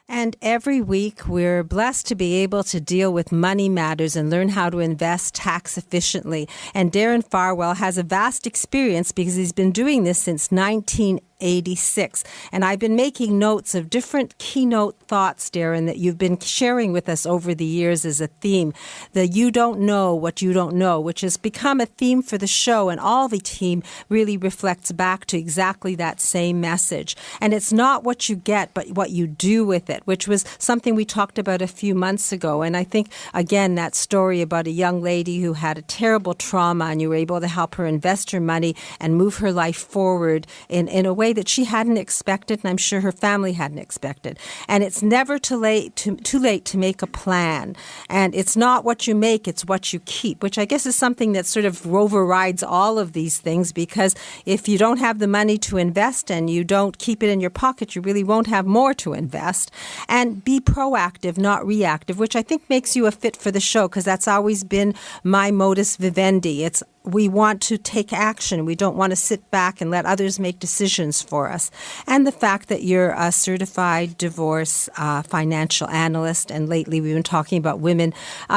And every week, we're blessed to be able to deal with money matters and learn how to invest tax efficiently. And Darren Farwell has a vast experience because he's been doing this since 1986. And I've been making notes of different keynote thoughts, Darren, that you've been sharing with us over the years as a theme. The you don't know what you don't know, which has become a theme for the show. And all the team really reflects back to exactly that same message. And it's not what you get, but what you do with it, which was something we talked about a few months ago. And I think, again, that story about a young lady who had a terrible trauma and you were able to help her invest her money and move her life forward in a way that she hadn't expected, and I'm sure her family hadn't expected. And it's never too late to make a plan. And it's not what you make, it's what you keep, which I guess is something that sort of overrides all of these things, because if you don't have the money to invest and you don't keep it in your pocket, you really won't have more to invest. And be proactive, not reactive, which I think makes you a fit for the show, because that's always been my modus vivendi. We want to take action. We don't want to sit back and let others make decisions for us. And the fact that you're a certified divorce financial analyst, and lately we've been talking about women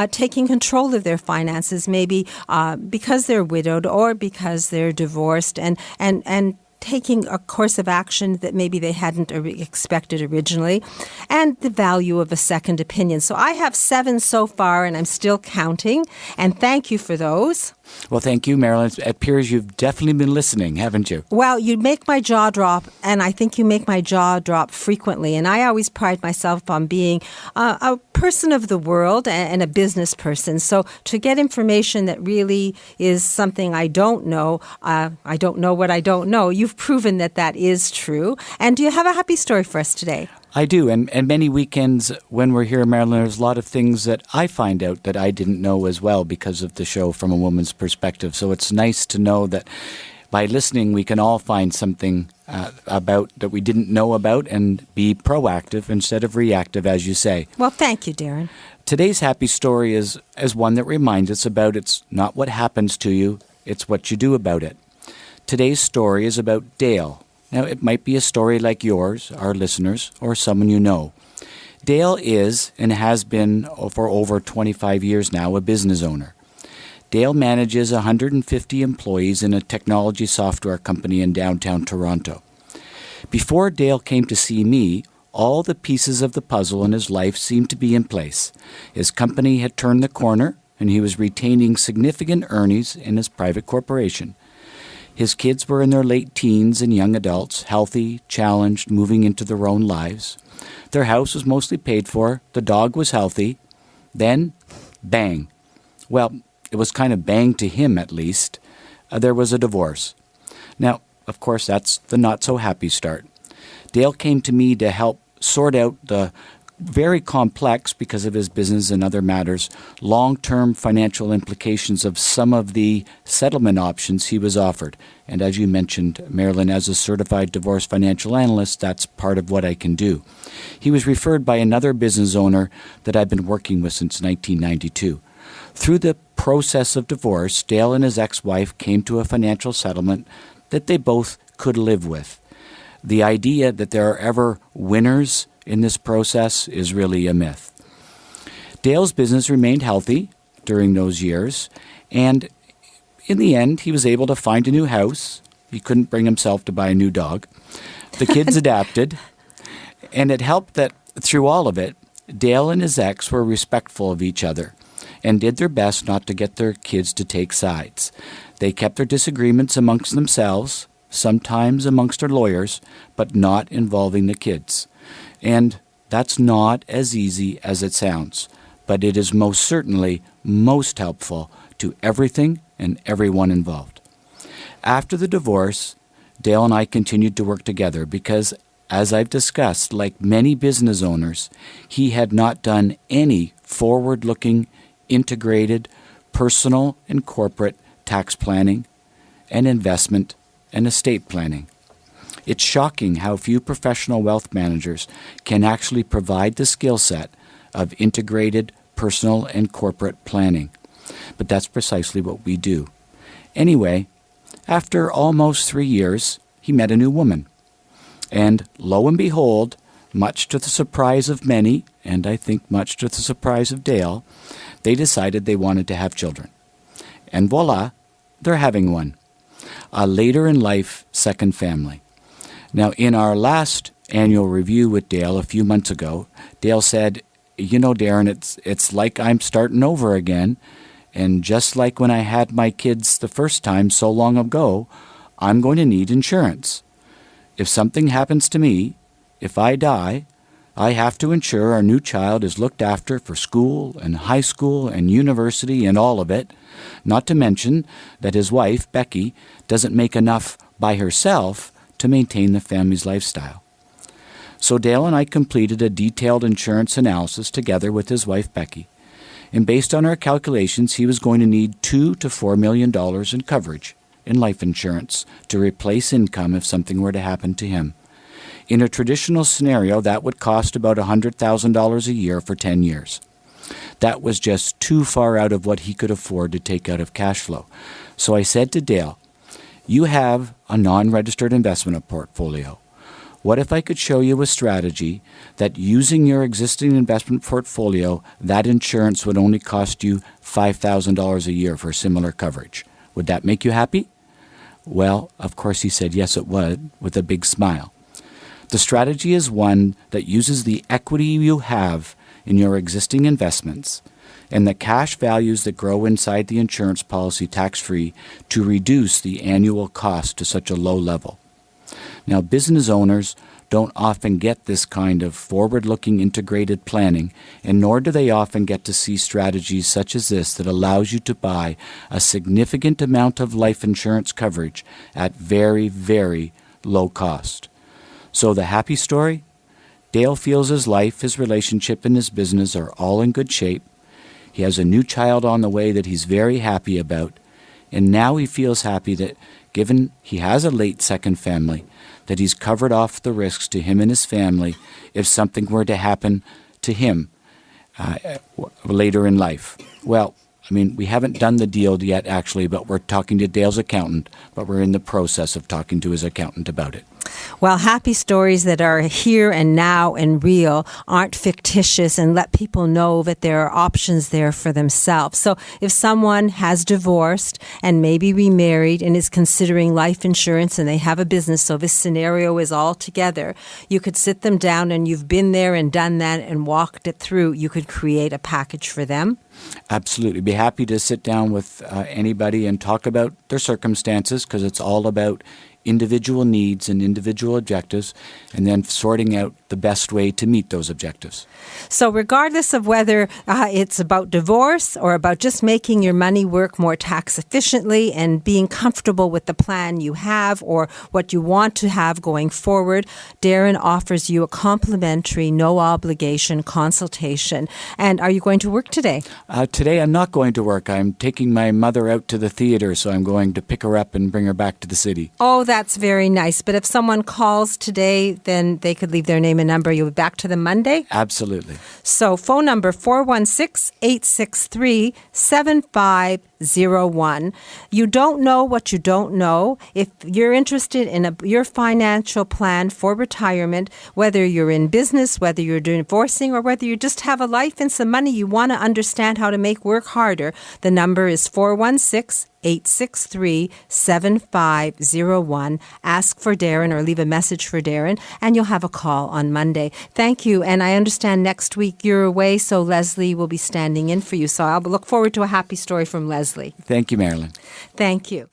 taking control of their finances, maybe because they're widowed or because they're divorced, and taking a course of action that maybe they hadn't expected originally, and the value of a second opinion. So I have 7 so far, and I'm still counting, and thank you for those. Well, thank you, Marilyn. It appears you've definitely been listening, haven't you? Well, you make my jaw drop, and I think you make my jaw drop frequently. And I always pride myself on being a person of the world and a business person. So to get information that really is something I don't know what I don't know, you've proven that that is true. And do you have a happy story for us today? I do, and many weekends when we're here in Maryland, there's a lot of things that I find out that I didn't know as well because of the show from a woman's perspective. So it's nice to know that by listening, we can all find something about that we didn't know about and be proactive instead of reactive, as you say. Well, thank you, Darren. Today's happy story is one that reminds us about it's not what happens to you, it's what you do about it. Today's story is about Dale. Now, it might be a story like yours, our listeners, or someone you know. Dale is, and has been for over 25 years now, a business owner. Dale manages 150 employees in a technology software company in downtown Toronto. Before Dale came to see me, all the pieces of the puzzle in his life seemed to be in place. His company had turned the corner, and he was retaining significant earnings in his private corporation. His kids were in their late teens and young adults, healthy, challenged, moving into their own lives. Their house was mostly paid for. The dog was healthy. Then, bang. Well, it was kind of bang to him, at least. There was a divorce. Now, of course, that's the not-so-happy start. Dale came to me to help sort out the very complex, because of his business and other matters, long-term financial implications of some of the settlement options he was offered. And as you mentioned, Marilyn, as a certified divorce financial analyst, that's part of what I can do. He was referred by another business owner that I've been working with since 1992. Through the process of divorce, Dale and his ex-wife came to a financial settlement that they both could live with. The idea that there are ever winners in this process is really a myth. Dale's business remained healthy during those years, and in the end, he was able to find a new house. He couldn't bring himself to buy a new dog. The kids adapted, and it helped that through all of it, Dale and his ex were respectful of each other and did their best not to get their kids to take sides. They kept their disagreements amongst themselves, sometimes amongst their lawyers, but not involving the kids. And that's not as easy as it sounds, but it is most certainly most helpful to everything and everyone involved. After the divorce, Dale and I continued to work together because, as I've discussed, like many business owners, he had not done any forward-looking, integrated, personal and corporate tax planning and investment and estate planning. It's shocking how few professional wealth managers can actually provide the skill set of integrated personal and corporate planning. But that's precisely what we do. Anyway, after almost 3 years, he met a new woman. And lo and behold, much to the surprise of many, and I think much to the surprise of Dale, they decided they wanted to have children. And voila, they're having one. A later in life second family. Now, in our last annual review with Dale a few months ago, Dale said, "You know, Darren, it's like I'm starting over again, and just like when I had my kids the first time so long ago, I'm going to need insurance. If something happens to me, if I die, I have to ensure our new child is looked after for school and high school and university and all of it, not to mention that his wife, Becky, doesn't make enough by herself to maintain the family's lifestyle." So Dale and I completed a detailed insurance analysis together with his wife, Becky. And based on our calculations, he was going to need $2 to $4 million in coverage in life insurance to replace income if something were to happen to him. In a traditional scenario, that would cost about $100,000 a year for 10 years. That was just too far out of what he could afford to take out of cash flow. So I said to Dale, "You have a non-registered investment portfolio. What if I could show you a strategy that using your existing investment portfolio, that insurance would only cost you $5,000 a year for similar coverage? Would that make you happy?" Well, of course he said yes it would, with a big smile. The strategy is one that uses the equity you have in your existing investments and the cash values that grow inside the insurance policy tax-free to reduce the annual cost to such a low level. Now, business owners don't often get this kind of forward-looking integrated planning, and nor do they often get to see strategies such as this that allows you to buy a significant amount of life insurance coverage at very, very low cost. So the happy story? Dale feels his life, his relationship, and his business are all in good shape. He has a new child on the way that he's very happy about, and now he feels happy that, given he has a late second family, that he's covered off the risks to him and his family if something were to happen to him later in life. Well, I mean, we haven't done the deal yet, actually, but we're talking to Dale's accountant, but we're in the process of talking to his accountant about it. Well, happy stories that are here and now and real aren't fictitious, and let people know that there are options there for themselves. So if someone has divorced and maybe remarried and is considering life insurance and they have a business, so this scenario is all together, you could sit them down, and you've been there and done that and walked it through. You could create a package for them. Absolutely. Be happy to sit down with anybody and talk about their circumstances, because it's all about individual needs and individual objectives, and then sorting out the best way to meet those objectives. So regardless of whether it's about divorce or about just making your money work more tax efficiently and being comfortable with the plan you have or what you want to have going forward, Darren offers you a complimentary, no obligation consultation. And are you going to work today? Today I'm not going to work. I'm taking my mother out to the theater, so I'm going to pick her up and bring her back to the city. Oh, that's very nice. But if someone calls today, then they could leave their name and number. You'll be back to them Monday? Absolutely. So phone number 416-863-7501. You don't know what you don't know. If you're interested in your financial plan for retirement, whether you're in business, whether you're divorcing, or whether you just have a life and some money you want to understand how to make work harder, the number is 416-863-7501. Ask for Darren or leave a message for Darren, and you'll have a call on Monday. Thank you. And I understand next week you're away, so Leslie will be standing in for you. So I'll look forward to a happy story from Leslie. Thank you, Marilyn. Thank you.